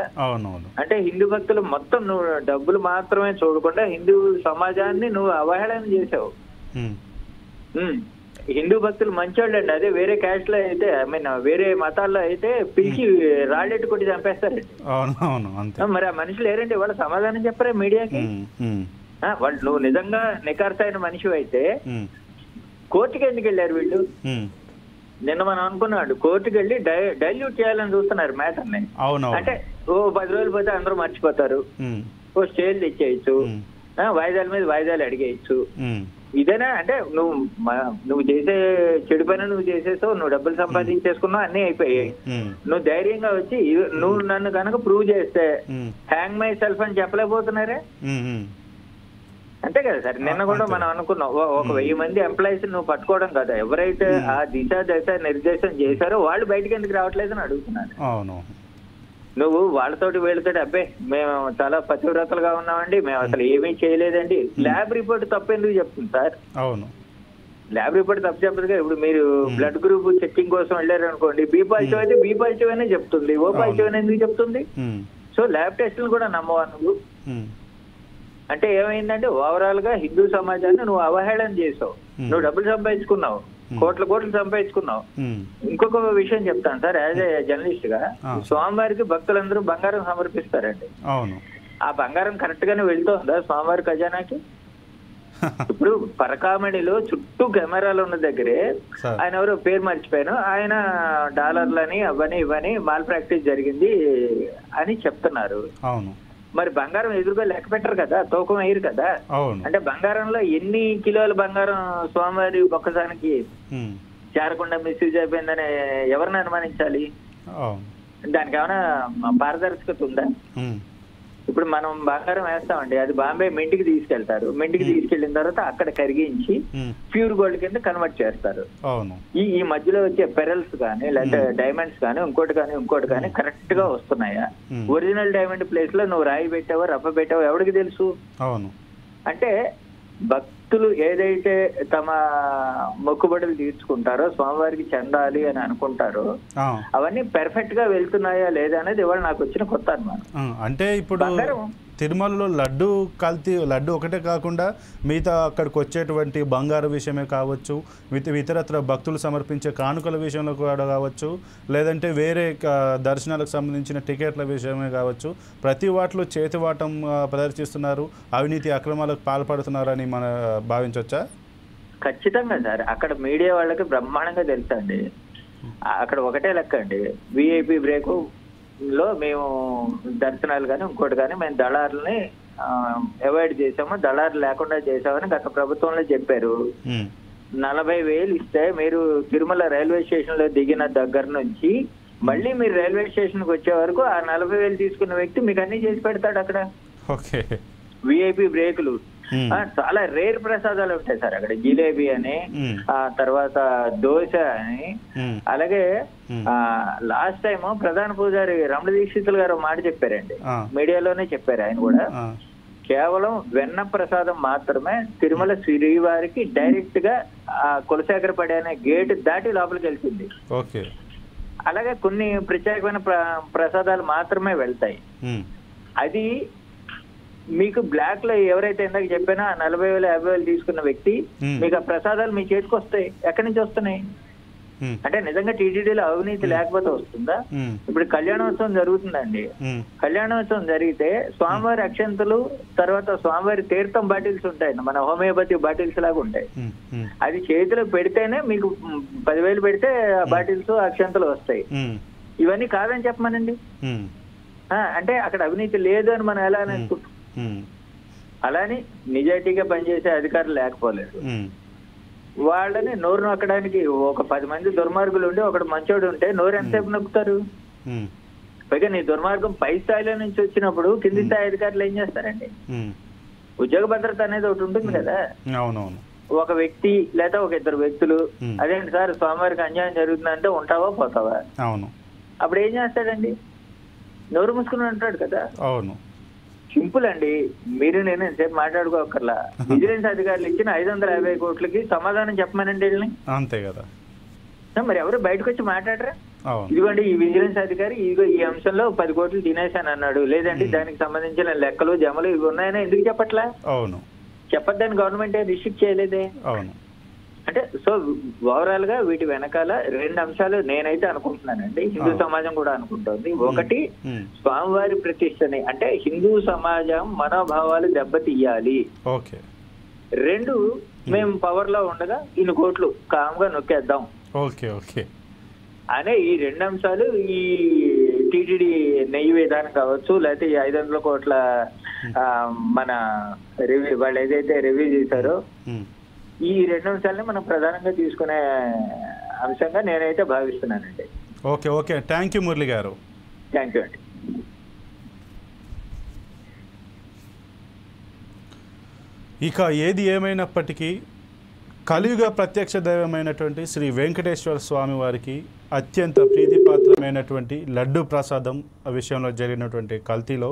C: అంటే హిందూ భక్తులు మొత్తం నువ్వు డబ్బులు మాత్రమే చూడకుండా హిందూ సమాజాన్ని నువ్వు అవహేళన చేసావు. హిందూ భక్తులు మంచోళ్ళు అండి. అదే వేరే క్యాస్ట్ లో అయితే వేరే మతాల్లో అయితే పిలిచి రాళ్ళెట్టు కొట్టి చంపేస్తారండి. మరి ఆ మనుషులు ఏరండి, వాళ్ళు సమాధానం చెప్పరే మీడియాకి. వాళ్ళు నువ్వు నిజంగా నిఖార్సైన మనిషి అయితే కోర్టుకి ఎందుకు వెళ్ళారు వీళ్ళు? నిన్న మనం అనుకున్నాడు కోర్టుకి వెళ్ళి డైల్యూట్ చేయాలని చూస్తున్నారు మ్యాటర్ని. అంటే 10 రోజులు పోతే అందరూ మర్చిపోతారు, స్టేలు తెచ్చేయచ్చు, వాయిదాల మీద వాయిదాలు అడిగేయచ్చు. ఇదేనా అంటే నువ్వు చేసే చెడు పని నువ్వు చేసేసావు, నువ్వు డబ్బులు సంపాదించేసుకున్నావు, అన్ని అయిపోయాయి. నువ్వు ధైర్యంగా వచ్చి నువ్వు నన్ను కనుక ప్రూవ్ చేస్తే హ్యాంగ్ మై సెల్ఫ్ అని చెప్పలేకపోతున్నారే. అంతే కదా సార్. నిన్న కూడా మనం అనుకున్నాం 1000 మంది ఎంప్లాయీస్ నువ్వు పట్టుకోవడం కదా, ఎవరైతే ఆ దశ నిర్దేశం చేశారో వాళ్ళు బయటకు ఎందుకు రావట్లేదని అడుగుతున్నాను. నువ్వు వాళ్ళతోటి వీళ్ళతోటి అబ్బే మేము చాలా పతివ్రతలుగా ఉన్నామండి, మేము అసలు ఏమీ చేయలేదండి. ల్యాబ్ రిపోర్ట్ తప్పు ఎందుకు చెప్తుంది సార్? ల్యాబ్ రిపోర్ట్ తప్పు చెప్పదుగా. ఇప్పుడు మీరు బ్లడ్ గ్రూప్ చెకింగ్ కోసం వెళ్ళారు అనుకోండి, బి పాజిటివ్ అయితే బి పాజిటివ్ అనే చెప్తుంది, ఓ పాజిటివ్ అని ఎందుకు చెప్తుంది? సో ల్యాబ్ టెస్టులు కూడా నమ్మవా నువ్వు? అంటే ఏమైందంటే ఓవరాల్ గా హిందూ సమాజాన్ని నువ్వు అవహేళన చేసావు. నువ్వు డబ్బులు సంపాదించుకున్నావు, కోట్లు సంపాదించుకున్నావు. ఇంకొక విషయం చెప్తాను సార్, యాజ్ ఏ జర్నలిస్ట్ గా, స్వామివారికి భక్తులందరూ బంగారం సమర్పిస్తారండి. ఆ బంగారం కరెక్ట్ గానే వెళ్తుందా స్వామివారి ఖజానాకి? ఇప్పుడు పరకామణిలో చుట్టూ కెమెరాలు ఉన్న దగ్గరే ఆయన ఎవరో పేరు మర్చిపోయాను, ఆయన డాలర్లని అవని ఇవని మాల్ ప్రాక్టీస్ జరిగింది అని చెప్తున్నారు. మరి బంగారం ఎదురుగా లెక్క పెట్టరు కదా, తూకం వేయరు కదా. అంటే బంగారంలో ఎన్ని కిలోల బంగారం స్వామివారి ఒక్కసారికి చేరకుండా మిస్యూజ్ అయిపోయిందని ఎవరిని అనుమానించాలి? దానికి ఏమైనా పారదర్శకత ఉందా? ఇప్పుడు మనం బంగారం వేస్తామండి, అది బాంబే మింటికి తీసుకెళ్తారు. మింటికి తీసుకెళ్లిన తర్వాత అక్కడ కరిగించి ప్యూర్ గోల్డ్ కింద కన్వర్ట్ చేస్తారు. ఈ మధ్యలో వచ్చే పెరల్స్ కానీ లేకపోతే డైమండ్స్ కానీ ఇంకోటి కానీ కరెక్ట్ గా వస్తున్నాయా? ఒరిజినల్ డైమండ్ ప్లేస్ లో నువ్వు రాయి పెట్టావో రప్ప పెట్టావో ఎవరికి తెలుసు? అంటే భక్తులు ఏదైతే తమ మొక్కుబడులు తీర్చుకుంటారో, స్వామివారికి చెందాలి అని అనుకుంటారో, అవన్నీ పెర్ఫెక్ట్ గా వెళ్తున్నాయా లేదా అనేది ఇవాళ నాకు వచ్చిన కొత్త అనుమానం.
A: అంటే ఇప్పుడు తిరుమలలో లడ్డు ఒకటే కాకుండా మిగతా అక్కడికి వచ్చేటువంటి బంగారు విషయమే కావచ్చు, ఇతరత్ర భక్తులు సమర్పించే కానుకల విషయంలో కూడా కావచ్చు, లేదంటే వేరే దర్శనాలకు సంబంధించిన టికెట్ల విషయమే కావచ్చు, ప్రతి వాటిలో చేతివాటం ప్రదర్శిస్తున్నారు, అవినీతి అక్రమాలకు పాల్పడుతున్నారని మనం భావించవచ్చా?
C: ఖచ్చితంగా సార్. అక్కడ మీడియా వాళ్ళకి బ్రహ్మాండంగా తెలుసండి. అక్కడ ఒకటే లెక్క అండి, విఐపి బ్రేక్ లో మేము దర్శనాలు కానీ ఇంకోటి కానీ మేము దళారులని అవాయిడ్ చేసాము, దళారు లేకుండా చేసామని గత ప్రభుత్వంలో చెప్పారు. 40,000 ఇస్తే మీరు తిరుమల రైల్వే స్టేషన్ లో దిగిన దగ్గర నుంచి మళ్ళీ మీరు రైల్వే స్టేషన్ కి వచ్చే వరకు ఆ 40,000 తీసుకున్న వ్యక్తి మీకు అన్ని చేసి పెడతాడు అక్కడ. విఐపి బ్రేకులు చాలా రేర్ ప్రసాదాలు ఉంటాయి సార్ అక్కడ. జిలేబీ అని, ఆ తర్వాత దోశ అని. అలాగే లాస్ట్ టైం ప్రధాన పూజారి రమణ దీక్షితులు గారు మాట చెప్పారండి, మీడియాలోనే చెప్పారు ఆయన కూడా. కేవలం వెన్న ప్రసాదం మాత్రమే తిరుమల శ్రీవారికి డైరెక్ట్ గా కులశేఖరపడి అనే గేట్ దాటి లోపలికి వెళ్తుంది. అలాగే కొన్ని ప్రత్యేకమైన ప్రసాదాలు మాత్రమే వెళ్తాయి. అది మీకు బ్లాక్ లో ఎవరైతే ఇందాక చెప్పానో 40,000 50,000 తీసుకున్న వ్యక్తి మీకు ఆ ప్రసాదాలు మీ చేతికి వస్తాయి. ఎక్కడి నుంచి వస్తున్నాయి? అంటే నిజంగా టీటీడీలో అవినీతి లేకపోతే వస్తుందా? ఇప్పుడు కళ్యాణోత్సవం జరుగుతుందండి. కళ్యాణోత్సవం జరిగితే స్వామివారి అక్షంతలు, తర్వాత స్వామివారి తీర్థం బాటిల్స్ ఉంటాయి, మన హోమియోపతి బాటిల్స్ లాగా ఉంటాయి. అది చేతిలో పెడితేనే మీకు 10,000 పెడితే ఆ బాటిల్స్ అక్షంతలు వస్తాయి. ఇవన్నీ కాదని చెప్పమనండి. అంటే అక్కడ అవినీతి లేదు అని మనం ఎలా అనుకుంటాం? అలాని నిజాయితీగా పనిచేసే అధికారులు లేకపోలేదు. వాళ్ళని నోరు నొక్కడానికి ఒక 10 మంది దుర్మార్గులు ఉండి ఒకడు మంచోడు ఉంటే నోరు ఎంతసేపు నొక్కుతారు? పైగా నీ దుర్మార్గం పై స్థాయిలో నుంచి వచ్చినప్పుడు కింది స్థాయి అధికారులు ఏం చేస్తారండి? ఉద్యోగ భద్రత అనేది ఒకటి ఉంటుంది కదా.
A: అవునవును.
C: ఒక వ్యక్తి లేదా ఒక 2 వ్యక్తులు అదేంటి సార్ స్వామివారికి అన్యాయం జరుగుతుందంటే ఉంటావా పోతావా?
A: అవును.
C: అప్పుడు ఏం చేస్తాడండి? నోరు మూసుకుని ఉంటాడు కదా.
A: అవును.
C: సింపుల్ అండి. మీరు నేను ఎంతసేపు మాట్లాడుకోకర్లా. విజిలెన్స్ అధికారులు ఇచ్చిన 550 కోట్లకి సమాధానం చెప్పమనండి వీళ్ళని.
A: అంతే కదా.
C: మరి ఎవరు బయటకు వచ్చి మాట్లాడరా?
A: అవును.
C: ఇదిగోండి ఈ విజిలెన్స్ అధికారి ఇదిగో ఈ అంశంలో 10 కోట్లు తినేశాను అన్నాడు, లేదండి దానికి సంబంధించిన లెక్కలు జమలు ఇవి ఉన్నాయని ఎందుకు చెప్పట్లా?
A: అవును.
C: చెప్పద్దని గవర్నమెంట్ రిస్ట్రిక్ట్ చేయలేదే.
A: అవును.
C: అంటే సో ఓవరాల్ గా వీటి వెనకాల 2 అంశాలు నేనైతే అనుకుంటున్నానండి, హిందూ సమాజం కూడా అనుకుంటోంది. ఒకటి, స్వామివారి ప్రతిష్టని అంటే హిందూ సమాజం మనోభావాలు దెబ్బతీయాలి. 2, మేము పవర్ లో ఉండగా ఇన్ని కోట్లు కామ్గా నొక్కేద్దాం అనే ఈ 2 అంశాలు ఈ టీటీడీ నెయ్యి విధానం కావచ్చు, లేకపోతే ఈ 500 కోట్ల మన రివ్యూ వాళ్ళు ఏదైతే రివ్యూ చేశారో ఈ 2 అంశాలని మనం ప్రధానంగా తీసుకునే అంశంగా నేనైతే భావిస్తున్నానండి.
A: ఓకే. థ్యాంక్ యూ మురళి గారు.
C: థ్యాంక్ యూ అండి.
A: ఇక ఏది ఏమైనప్పటికీ కలియుగ ప్రత్యక్ష దైవమైనటువంటి శ్రీ వెంకటేశ్వర స్వామి వారికి అత్యంత ప్రీతిపాత్రమైనటువంటి లడ్డు ప్రసాదం విషయంలో జరిగినటువంటి కల్తీలో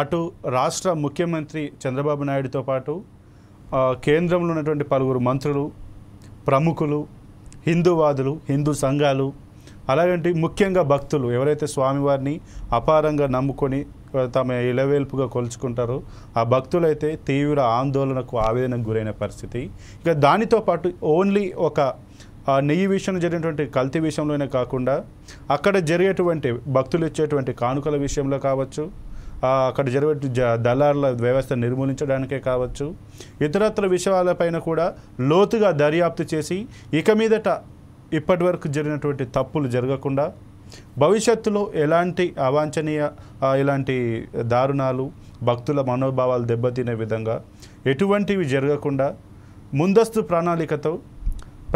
A: అటు రాష్ట్ర ముఖ్యమంత్రి చంద్రబాబు నాయుడుతో పాటు కేంద్రంలో ఉన్నటువంటి పలువురు మంత్రులు, ప్రముఖులు, హిందూవాదులు, హిందూ సంఘాలు, అలాగంటే ముఖ్యంగా భక్తులు ఎవరైతే స్వామివారిని అపారంగా నమ్ముకొని తమ ఇలవేల్పుగా కొలుచుకుంటారో ఆ భక్తులైతే తీవ్ర ఆందోళనకు ఆవేదనకు గురైన పరిస్థితి. ఇక దానితో పాటు ఓన్లీ ఒక నెయ్యి విషయంలో జరిగినటువంటి కల్తీ విషయంలోనే కాకుండా అక్కడ జరిగేటువంటి భక్తులు ఇచ్చేటువంటి కానుకల విషయంలో కావచ్చు, అక్కడ జరిగే దళారుల వ్యవస్థ నిర్మూలించడానికే కావచ్చు, ఇతరత్ర విషయాలపైన కూడా లోతుగా దర్యాప్తు చేసి ఇక మీదట ఇప్పటి వరకు జరిగినటువంటి తప్పులు జరగకుండా భవిష్యత్తులో ఎలాంటి అవాంఛనీయ ఇలాంటి దారుణాలు భక్తుల మనోభావాలు దెబ్బతినే విధంగా ఎటువంటివి జరగకుండా ముందస్తు ప్రణాళికతో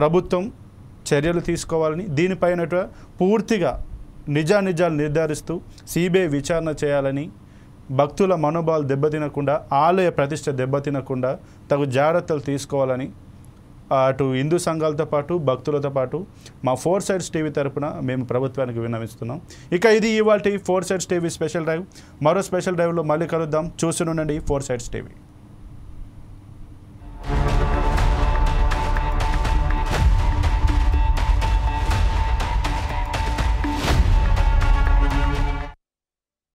A: ప్రభుత్వం చర్యలు తీసుకోవాలని, దీనిపైన పూర్తిగా నిజాలు నిర్ధారిస్తూ సిబిఐ విచారణ చేయాలని, భక్తుల మనోభావాలు దెబ్బతినకుండా ఆలయ ప్రతిష్ట దెబ్బతినకుండా తగు జాగ్రత్తలు తీసుకోవాలని అటు హిందూ సంఘాలతో పాటు భక్తులతో పాటు మా 4 Sides టీవీ తరపున మేము ప్రభుత్వానికి విన్నవిస్తున్నాం. ఇక ఇది ఇవాల్టి 4 Sides టీవీ స్పెషల్ డ్రైవ్. మరో స్పెషల్ డ్రైవ్లో మళ్ళీ కలుద్దాం. చూస్తూనే ఉండండి 4 Sides టీవీ.